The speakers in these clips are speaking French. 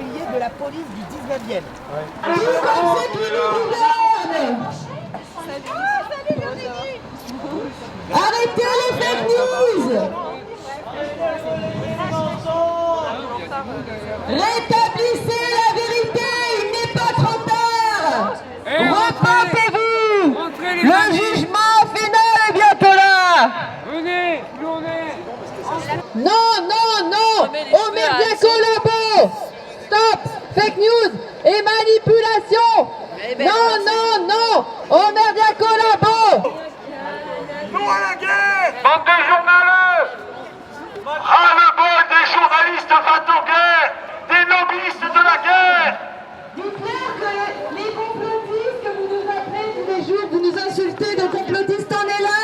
oublié de la police du 19e. Arrêtez les fake news! Rétablissez la vérité, il n'est pas trop tard! Repentez-vous! Le jugement final est bientôt là! Venez, plus on est. Non, non, non! Omerdia Colombo! Stop! Fake news et manipulation! Non, non, non! Omerdia Colombo! Non à la guerre! Bande de journalistes! Ras-le-bol des journalistes va en guerre! Des lobbyistes de la guerre! Dites-leur que les complotistes que vous nous appelez tous les jours, vous nous insultez de complotistes, on est là!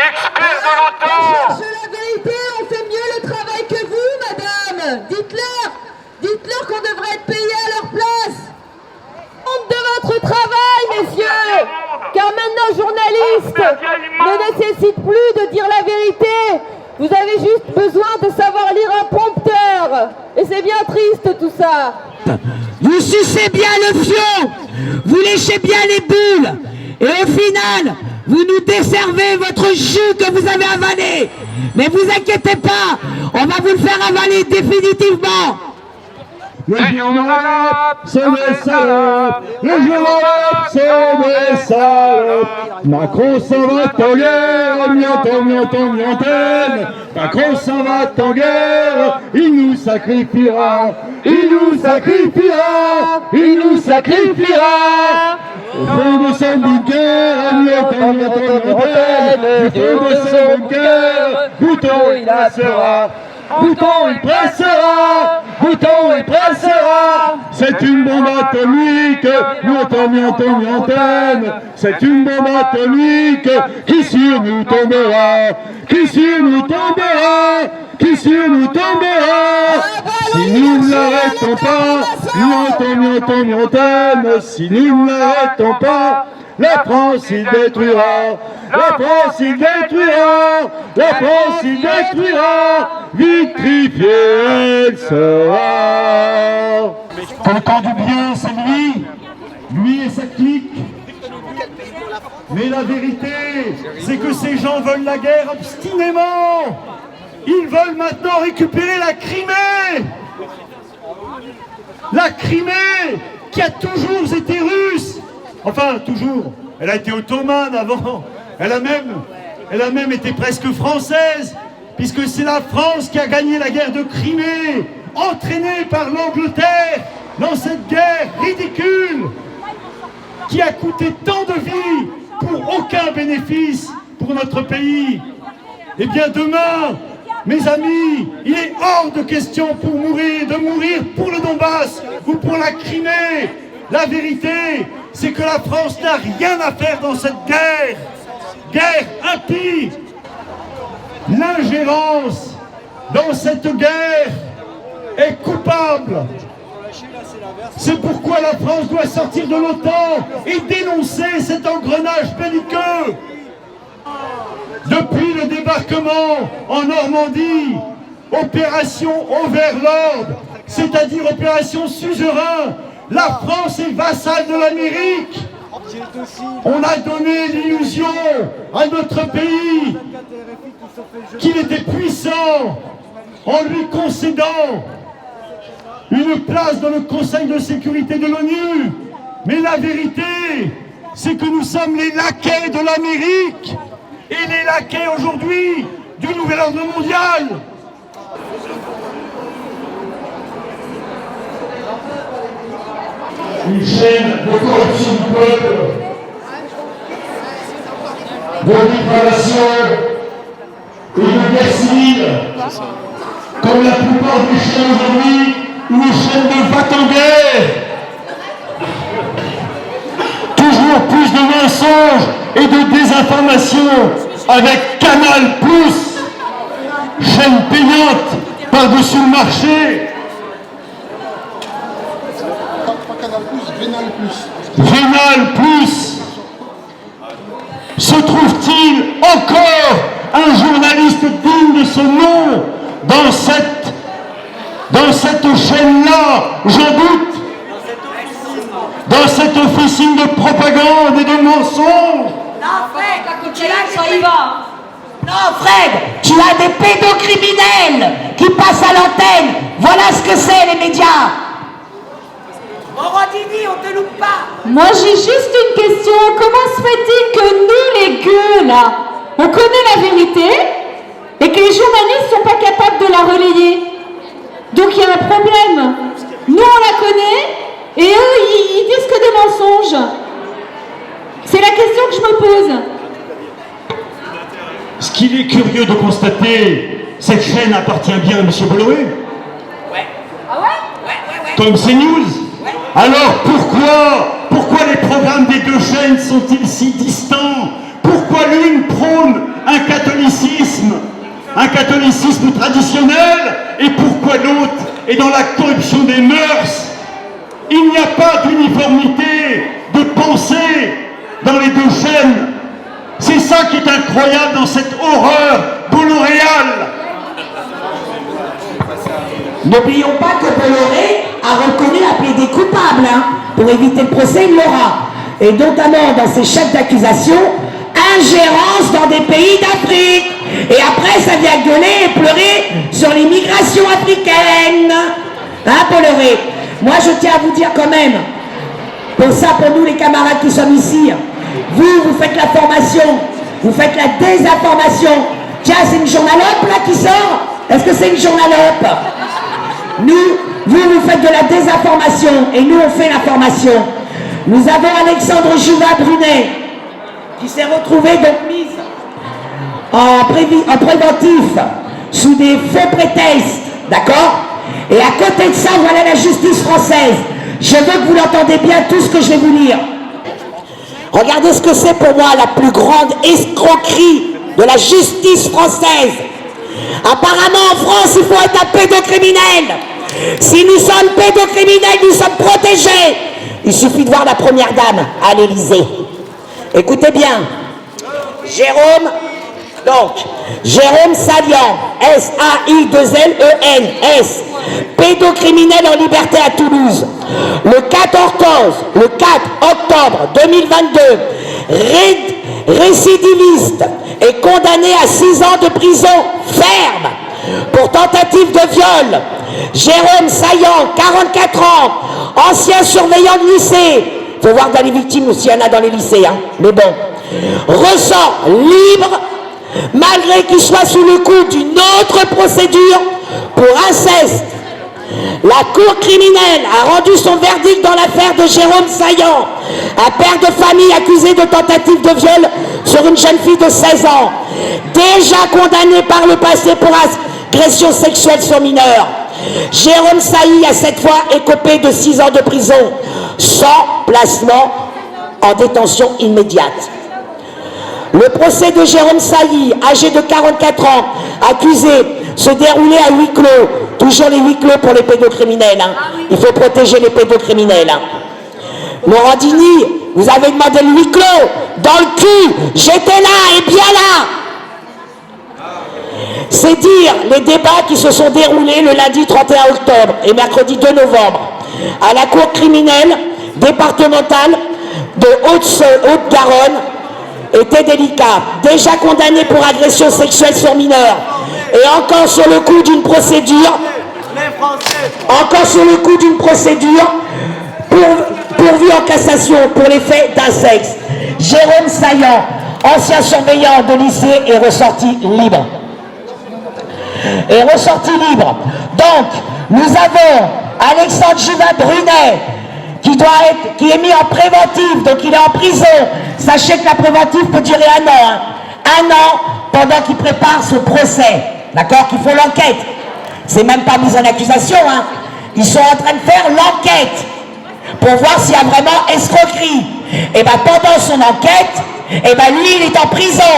Experts de l'OTAN! On cherche la vérité, on fait mieux le travail que vous, madame! Dites-leur qu'on devrait être payé à leur place! Honte de votre travail, messieurs! Car maintenant, journalistes ne nécessitent plus de dire la vérité. Vous avez juste besoin de savoir lire un prompteur. Et c'est bien triste tout ça. Vous sucez bien le fion, vous léchez bien les bulles, et au final, vous nous desservez votre jus que vous avez avalé. Mais vous inquiétez pas, on va vous le faire avaler définitivement. Les journalistes, c'est des salopes! Les journalistes, c'est des salopes! Macron s'en va en guerre, miantaine! Macron s'en va en guerre, il nous sacrifiera! Il nous sacrifiera! Il nous sacrifiera! Au fond de son bunker, miantaine! Du fond de son bunker, Bouton il passera! Bouton il pressera, Bouton il pressera. C'est une bombe atomique, miantaine. C'est une bombe atomique qui sur nous tombera, qui sur nous tombera, qui sur nous tombera. Si nous ne l'arrêtons pas, miantaine. Si nous ne l'arrêtons pas, la France il détruira, la France il détruira, la France il détruira, vitrifiée elle sera. Quand le camp du bien c'est lui et sa clique. Mais la vérité, c'est que ces gens veulent la guerre obstinément. Ils veulent maintenant récupérer la Crimée. La Crimée qui a toujours été russe. Enfin, toujours. Elle a été ottomane avant. Elle a même été presque française, puisque c'est la France qui a gagné la guerre de Crimée, entraînée par l'Angleterre dans cette guerre ridicule, qui a coûté tant de vies pour aucun bénéfice pour notre pays. Eh bien demain, mes amis, il est hors de question de mourir pour le Donbass ou pour la Crimée. La vérité, c'est que la France n'a rien à faire dans cette guerre impie. L'ingérence dans cette guerre est coupable. C'est pourquoi la France doit sortir de l'OTAN et dénoncer cet engrenage belliqueux. Depuis le débarquement en Normandie, opération Overlord, c'est-à-dire opération Suzerain, la France est vassale de l'Amérique. On a donné l'illusion à notre pays qu'il était puissant en lui concédant une place dans le Conseil de sécurité de l'ONU. Mais la vérité, c'est que nous sommes les laquais de l'Amérique et les laquais aujourd'hui du nouvel ordre mondial. Une chaîne de corruption du peuple, de dépravation et de guerre civile, comme la plupart des chaînes aujourd'hui, une chaîne de va-t-en-guerre. Toujours plus de mensonges et de désinformation avec Canal+, chaîne payante par-dessus le marché. Vénal+. Se trouve-t-il encore un journaliste digne de ce nom dans cette chaîne-là? j'en doute. Dans cette officine de propagande et de mensonges. Non, Fred, tu as des pédocriminels qui passent à l'antenne. Voilà ce que c'est, les médias. Morandini, on te loupe pas. Moi j'ai juste une question, comment se fait-il que nous les gueux là, on connaît la vérité et que les journalistes sont pas capables de la relayer? Donc il y a un problème. Nous on la connaît et eux ils disent que des mensonges. C'est la question que je me pose. Ce qu'il est curieux de constater, cette chaîne appartient bien à M. Bolloré. Ouais. Ah ouais? Comme CNews. Alors pourquoi les programmes des deux chaînes sont-ils si distants? Pourquoi l'une prône un catholicisme traditionnel, et pourquoi l'autre est dans la corruption des mœurs? Il n'y a pas d'uniformité de pensée dans les deux chaînes. C'est ça qui est incroyable dans cette horreur bolloréale. N'oublions pas que Bolloré a reconnu la plaidé coupable. Pour éviter le procès, il l'aura. Et notamment dans ses chefs d'accusation, ingérence dans des pays d'Afrique. Et après, ça vient gueuler et pleurer sur l'immigration africaine. Hein, Bolloré? Moi, je tiens à vous dire quand même, pour ça, pour nous les camarades qui sommes ici, vous faites la formation, vous faites la désinformation. Tiens, c'est une journalope là qui sort? Est-ce que c'est une journalope? Vous faites de la désinformation et nous on fait la formation. Nous avons Alexandre Juvin-Brunet qui s'est retrouvé donc mise en préventif sous des faux prétextes, d'accord? Et à côté de ça, voilà la justice française. Je veux que vous l'entendez bien tout ce que je vais vous lire. Regardez ce que c'est pour moi la plus grande escroquerie de la justice française. Apparemment en France, il faut être un pédocriminel. Si nous sommes pédocriminels, nous sommes protégés. Il suffit de voir la première dame à l'Élysée. Écoutez bien. Jérôme Salian, S-A-I-2-L-E-N, S, pédocriminel en liberté à Toulouse. Le 4 octobre 2022, récidiviste est condamné à 6 ans de prison ferme pour tentative de viol. Jérôme Saillant, 44 ans, ancien surveillant de lycée. Il faut voir dans les victimes aussi, il y en a dans les lycées, hein. Mais bon, ressort libre malgré qu'il soit sous le coup d'une autre procédure pour inceste. La cour criminelle a rendu son verdict dans l'affaire de Jérôme Saillant, un père de famille accusé de tentative de viol sur une jeune fille de 16 ans, déjà condamné par le passé pour agression sexuelle sur mineur. Jérôme Sailly a cette fois écopé de 6 ans de prison, sans placement en détention immédiate. Le procès de Jérôme Sailly, âgé de 44 ans, accusé, se déroulait à huis clos. Toujours les huis clos pour les pédocriminels. Hein. Il faut protéger les pédocriminels. Hein. Morandini, vous avez demandé le huis clos. Dans le cul, j'étais là et bien là. C'est dire les débats qui se sont déroulés le lundi 31 octobre et mercredi 2 novembre à la cour criminelle départementale de Haute-Garonne était délicat. Déjà condamné pour agression sexuelle sur mineur et encore sur le coup d'une procédure, pourvu en cassation pour les faits d'inceste. Jérôme Saillant, ancien surveillant de lycée, est ressorti libre. Donc, nous avons Alexandre Juvin-Brunet qui est mis en préventif, donc il est en prison. Sachez que la préventive peut durer 1 an. Hein. 1 an pendant qu'il prépare ce procès. D'accord? Qu'ils font l'enquête. C'est même pas mis en accusation. Hein. Ils sont en train de faire l'enquête pour voir s'il y a vraiment escroquerie. Et bien pendant son enquête, et ben lui il est en prison.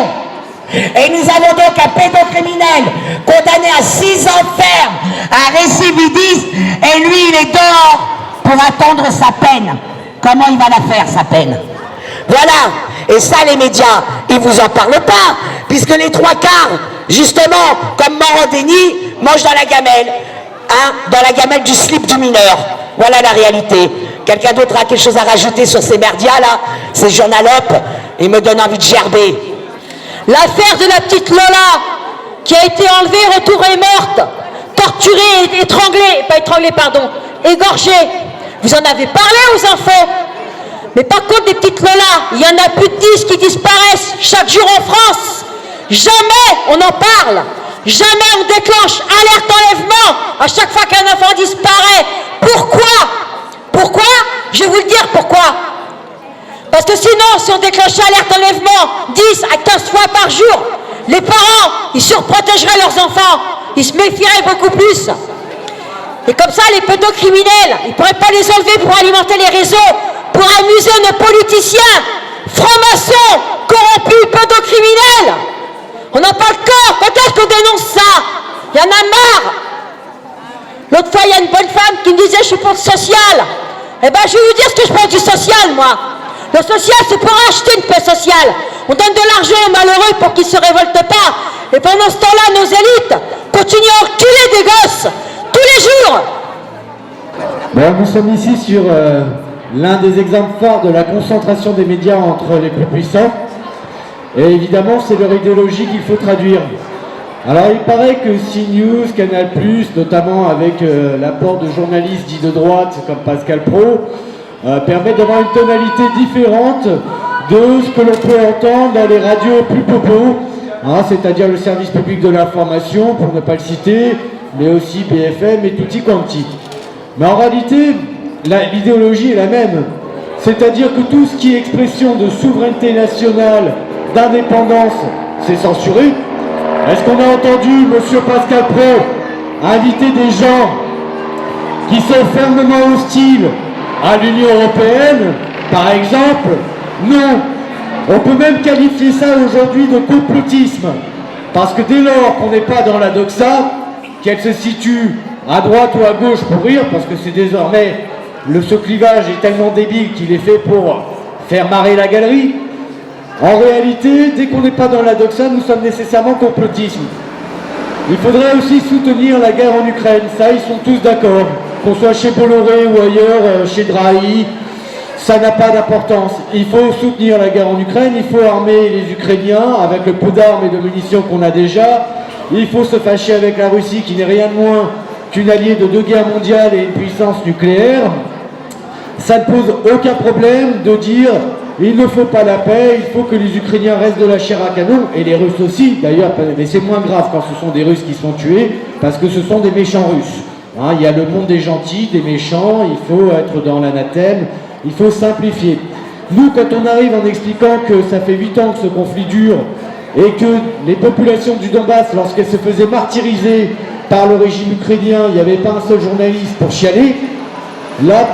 Et nous avons donc un pédocriminel condamné à 6 ans ferme, un récidiviste, et lui il est dehors pour attendre sa peine. Comment il va la faire, sa peine? Voilà. Et ça, les médias, ils vous en parlent pas, puisque les 3 quarts, justement, comme Morandini, mangent dans la gamelle. hein, dans la gamelle du slip du mineur. Voilà la réalité. Quelqu'un d'autre a quelque chose à rajouter sur ces merdias là, ces journalopes, et me donne envie de gerber. L'affaire de la petite Lola, qui a été enlevée, retrouvée morte, torturée, égorgée. Vous en avez parlé aux infos. Mais par contre, des petites Lola, il y en a plus de 10 qui disparaissent chaque jour en France. Jamais on en parle. Jamais on déclenche alerte enlèvement à chaque fois qu'un enfant disparaît. Pourquoi? Je vais vous le dire pourquoi. Parce que sinon, si on déclenchait alerte enlèvement 10 à 15 fois par jour, les parents, ils surprotégeraient leurs enfants. Ils se méfieraient beaucoup plus. Et comme ça, les pédocriminels, ils ne pourraient pas les enlever pour alimenter les réseaux, pour amuser nos politiciens, francs-maçons, corrompus, pédocriminels. On n'a pas le corps. Quand est-ce qu'on dénonce ça? Il y en a marre. L'autre fois, il y a une bonne femme qui me disait, je suis pour le social. Eh ben, je vais vous dire ce que je pense du social, moi. Le social, c'est pour acheter une paix sociale. On donne de l'argent aux malheureux pour qu'ils ne se révoltent pas. Et pendant ce temps-là, nos élites continuent à enculer des gosses tous les jours. Bon, nous sommes ici sur l'un des exemples forts de la concentration des médias entre les plus puissants. Et évidemment, c'est leur idéologie qu'il faut traduire. Alors, il paraît que CNews, Canal+, notamment avec l'apport de journalistes dits de droite comme Pascal Praud, permettent d'avoir une tonalité différente de ce que l'on peut entendre dans les radios plus popos, hein, c'est-à-dire le service public de l'information, pour ne pas le citer, mais aussi BFM et tutti quanti. Mais en réalité, l'idéologie est la même. C'est-à-dire que tout ce qui est expression de souveraineté nationale, d'indépendance, c'est censuré. Est-ce qu'on a entendu M. Pascal Praud inviter des gens qui sont fermement hostiles à l'Union européenne, par exemple? Non. On peut même qualifier ça aujourd'hui de complotisme. Parce que dès lors qu'on n'est pas dans la doxa, qu'elle se situe à droite ou à gauche pour rire, parce que c'est désormais, ce clivage est tellement débile qu'il est fait pour faire marrer la galerie. En réalité, dès qu'on n'est pas dans la doxa, nous sommes nécessairement complotisme. Il faudrait aussi soutenir la guerre en Ukraine, ça ils sont tous d'accord. Qu'on soit chez Bolloré ou ailleurs, chez Drahi, ça n'a pas d'importance. Il faut soutenir la guerre en Ukraine, il faut armer les Ukrainiens avec le peu d'armes et de munitions qu'on a déjà. Il faut se fâcher avec la Russie qui n'est rien de moins qu'une alliée de 2 guerres mondiales et une puissance nucléaire. Ça ne pose aucun problème de dire il ne faut pas la paix, il faut que les Ukrainiens restent de la chair à canon, et les Russes aussi d'ailleurs, mais c'est moins grave quand ce sont des Russes qui sont tués, parce que ce sont des méchants Russes. Hein, il y a le monde des gentils, des méchants, il faut être dans l'anathème, il faut simplifier. Nous, quand on arrive en expliquant que ça fait 8 ans que ce conflit dure, et que les populations du Donbass, lorsqu'elles se faisaient martyriser par le régime ukrainien, il n'y avait pas un seul journaliste pour chialer, là,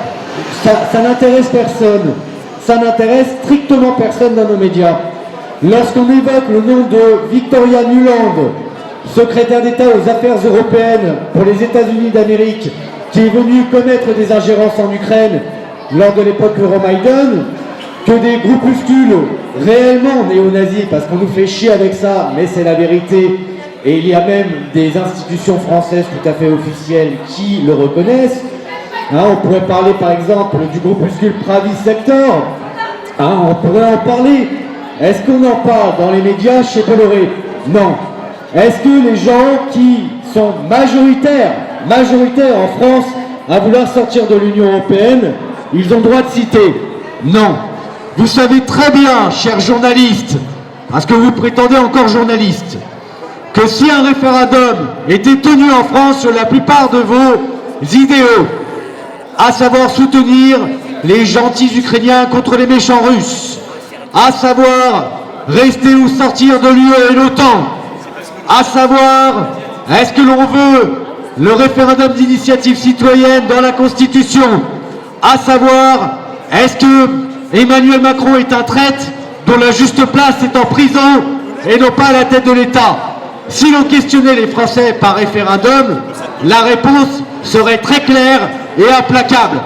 ça n'intéresse personne. Ça n'intéresse strictement personne dans nos médias. Lorsqu'on évoque le nom de Victoria Nuland, secrétaire d'État aux affaires européennes pour les États-Unis d'Amérique, qui est venue commettre des ingérences en Ukraine lors de l'époque Euromaïdan, que des groupuscules réellement néo-nazis, parce qu'on nous fait chier avec ça, mais c'est la vérité, et il y a même des institutions françaises tout à fait officielles qui le reconnaissent. Hein, on pourrait parler par exemple du groupuscule Pravi Sector, hein, on pourrait en parler. Est-ce qu'on en parle dans les médias chez Bolloré? Non. Est-ce que les gens qui sont majoritaires en France à vouloir sortir de l'Union européenne, ils ont le droit de citer? Non. Vous savez très bien, chers journalistes, parce que vous prétendez encore journalistes, que si un référendum était tenu en France sur la plupart de vos idéaux, à savoir soutenir les gentils Ukrainiens contre les méchants Russes, à savoir rester ou sortir de l'UE et l'OTAN, à savoir est-ce que l'on veut le référendum d'initiative citoyenne dans la Constitution, à savoir est-ce que Emmanuel Macron est un traître dont la juste place est en prison et non pas à la tête de l'État. Si l'on questionnait les Français par référendum, la réponse serait très claire et implacable.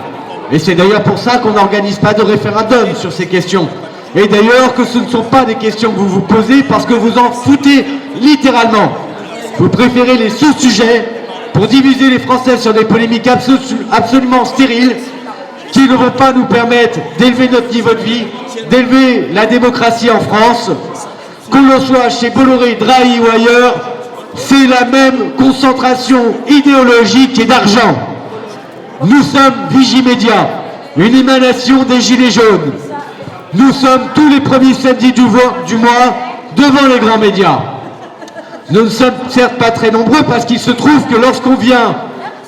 Et c'est d'ailleurs pour ça qu'on n'organise pas de référendum sur ces questions. Et d'ailleurs que ce ne sont pas des questions que vous vous posez parce que vous en foutez littéralement. Vous préférez les sous-sujets pour diviser les Français sur des polémiques absolument stériles qui ne vont pas nous permettre d'élever notre niveau de vie, d'élever la démocratie en France. Que l'on soit chez Bolloré, Drahi ou ailleurs, c'est la même concentration idéologique et d'argent. Nous sommes Vigimédia, une émanation des Gilets jaunes. Nous sommes tous les premiers samedis du mois devant les grands médias. Nous ne sommes certes pas très nombreux parce qu'il se trouve que lorsqu'on vient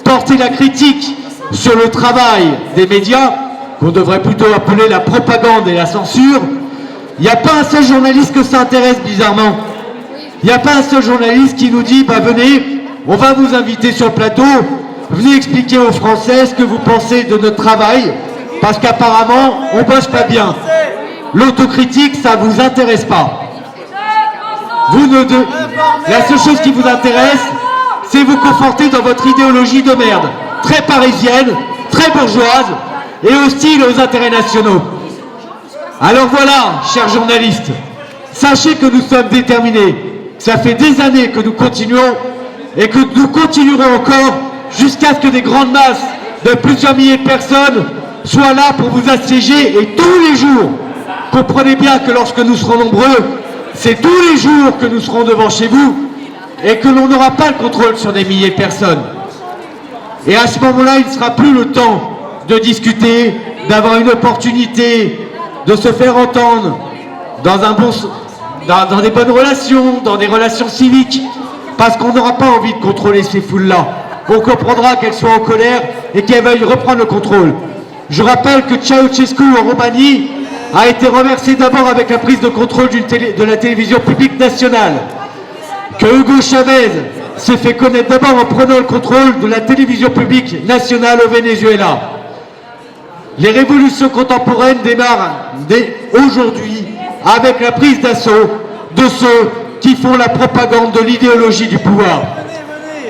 porter la critique sur le travail des médias, qu'on devrait plutôt appeler la propagande et la censure, il n'y a pas un seul journaliste que ça intéresse bizarrement. Il n'y a pas un seul journaliste qui nous dit bah venez, on va vous inviter sur le plateau, venez expliquer aux Français ce que vous pensez de notre travail, parce qu'apparemment on bosse pas bien. L'autocritique, ça ne vous intéresse pas. La seule chose qui vous intéresse, c'est vous conforter dans votre idéologie de merde, très parisienne, très bourgeoise et hostile aux intérêts nationaux. Alors voilà, chers journalistes, sachez que nous sommes déterminés. Ça fait des années que nous continuons et que nous continuerons encore jusqu'à ce que des grandes masses de plusieurs milliers de personnes soient là pour vous assiéger et tous les jours. Comprenez bien que lorsque nous serons nombreux, c'est tous les jours que nous serons devant chez vous et que l'on n'aura pas le contrôle sur des milliers de personnes. Et à ce moment-là, il ne sera plus le temps de discuter, d'avoir une opportunité, de se faire entendre dans des bonnes relations, dans des relations civiques, parce qu'on n'aura pas envie de contrôler ces foules-là. On comprendra qu'elles soient en colère et qu'elles veuillent reprendre le contrôle. Je rappelle que Ceausescu en Roumanie a été renversé d'abord avec la prise de contrôle de la télévision publique nationale, que Hugo Chavez s'est fait connaître d'abord en prenant le contrôle de la télévision publique nationale au Venezuela. Les révolutions contemporaines démarrent dès aujourd'hui avec la prise d'assaut de ceux qui font la propagande de l'idéologie du pouvoir.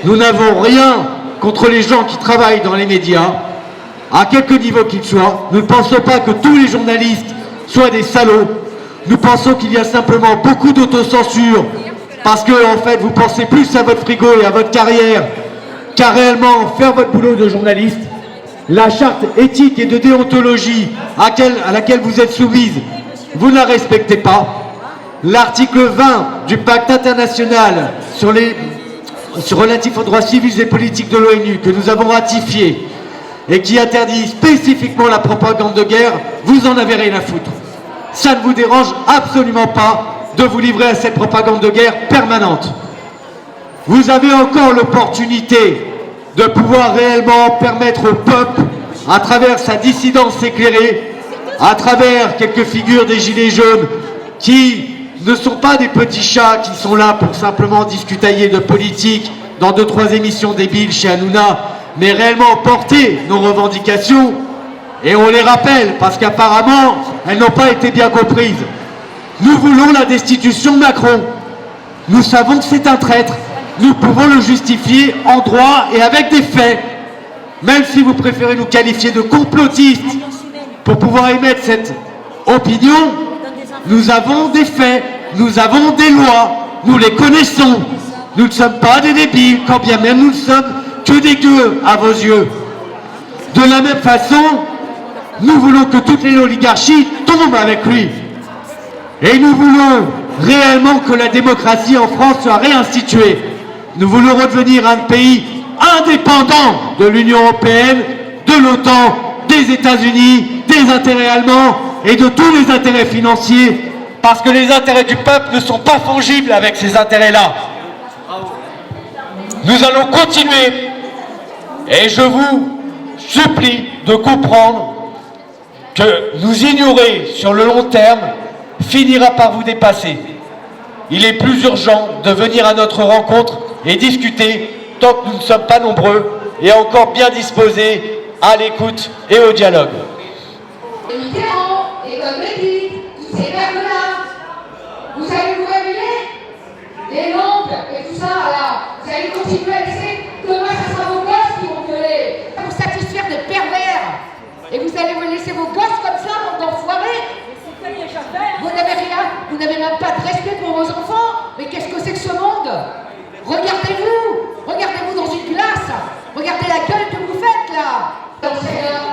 Nous n'avons rien contre les gens qui travaillent dans les médias, à quelque niveau qu'ils soient. Nous ne pensons pas que tous les journalistes soient des salauds. Nous pensons qu'il y a simplement beaucoup d'autocensure parce que, en fait, vous pensez plus à votre frigo et à votre carrière qu'à réellement faire votre boulot de journaliste. La charte éthique et de déontologie à laquelle vous êtes soumise, vous ne la respectez pas. L'article 20 du pacte international relatif aux droits civils et politiques de l'ONU que nous avons ratifié et qui interdit spécifiquement la propagande de guerre, vous en avez rien à foutre. Ça ne vous dérange absolument pas de vous livrer à cette propagande de guerre permanente. Vous avez encore l'opportunité de pouvoir réellement permettre au peuple, à travers sa dissidence éclairée, à travers quelques figures des Gilets jaunes qui ne sont pas des petits chats qui sont là pour simplement discutailler de politique dans 2-3 émissions débiles chez Hanouna, mais réellement porter nos revendications, et on les rappelle parce qu'apparemment elles n'ont pas été bien comprises. Nous voulons la destitution de Macron. Nous savons que c'est un traître. Nous pouvons le justifier en droit et avec des faits. Même si vous préférez nous qualifier de complotistes pour pouvoir émettre cette opinion, nous avons des faits, nous avons des lois, nous les connaissons. Nous ne sommes pas des débiles, quand bien même nous ne sommes que des gueux à vos yeux. De la même façon, nous voulons que toutes les oligarchies tombent avec lui. Et nous voulons réellement que la démocratie en France soit réinstituée. Nous voulons redevenir un pays indépendant de l'Union européenne, de l'OTAN, des États-Unis, des intérêts allemands et de tous les intérêts financiers, parce que les intérêts du peuple ne sont pas fongibles avec ces intérêts-là. Nous allons continuer, et je vous supplie de comprendre que nous ignorer sur le long terme finira par vous dépasser. Il est plus urgent de venir à notre rencontre et discuter tant que nous ne sommes pas nombreux et encore bien disposés à l'écoute et au dialogue. Mitterrand, et comme le dit, tous ces verbes-là, vous allez vous révéler les lampes et tout ça, là, vous allez continuer à laisser, demain ça sera vos gosses qui vont gueuler, vous satisfaire de pervers, et vous allez vous laisser vos gosses comme ça, bande d'enfoirés. Vous n'avez rien, vous n'avez même pas de respect pour vos enfants, mais qu'est-ce que c'est que ce monde? Regardez-vous dans une glace. Regardez la gueule que vous faites là.